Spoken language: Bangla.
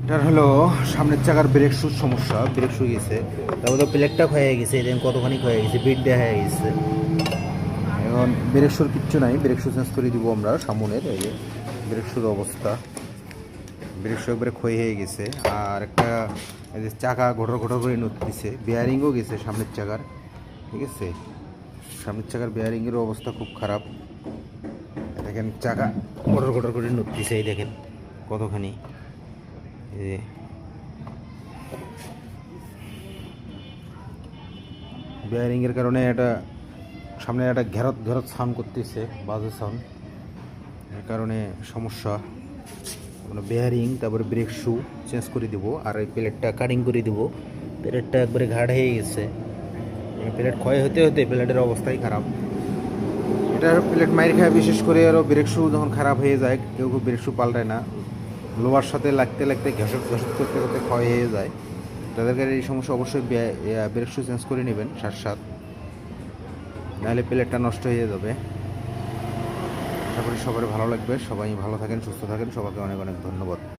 এটার হলো সামনের চাকার ব্রেক শুর সমস্যা, ব্রেক শু গেছে, তারপর তো প্লেটটা ক্ষয়ে গেছে, এদিন কতখানি ক্ষয়ে গেছে, বিট দেওয়া হয়ে গেছে। এখন ব্রেক শুর কিচ্ছু নাই, ব্রেক শু চেঞ্জ করে দিব আমরা সামনের। এই যে ব্রেক শুর অবস্থা, ব্রেক শু একবারে ক্ষয় হয়ে গেছে। আর একটা এই যে চাকা ঘটর ঘটর করে নড়তেছে, বেয়ারিংও গেছে সামনের চাকার, ঠিক আছে। সামনের চাকার বেয়ারিংয়েরও অবস্থা খুব খারাপ। দেখেন চাকা ঘটর ঘটর করে নড়তেছে, এই দেখেন কতখানি। এই যে বেয়ারিংয়ের কারণে এটা সামনে একটা ঘেরত ঘেরত সাউন্ড করতেছে, বাজে সাউন্ড, এর কারণে সমস্যা। মানে বেয়ারিং, তারপরে ব্রেক শু চেঞ্জ করে দিব, আর এই প্লেটটা কাটিং করে দিব। প্লেটটা একবারে ঘাড় হয়ে গেছে, প্লেট ক্ষয় হতে হতে প্লেটের অবস্থাই খারাপ। এটার প্লেট মাইর খায়, বিশেষ করে আরও ব্রেক শু যখন খারাপ হয়ে যায়, কেউ কেউ ব্রেক শু পাল্টায় না, লোহার সাথে লাগতে লাগতে ঘষট ঘষট করতে করতে ক্ষয় হয়ে যায়। তাদেরকে এই সমস্যা অবশ্যই ব্রেক শু চেঞ্জ করে নেবেন সাথে সাথে, নাহলে প্লেটটা নষ্ট হয়ে যাবে। আশা করি সবার ভালো লাগবে, সবাই ভালো থাকেন, সুস্থ থাকেন, সবাইকে অনেক অনেক ধন্যবাদ।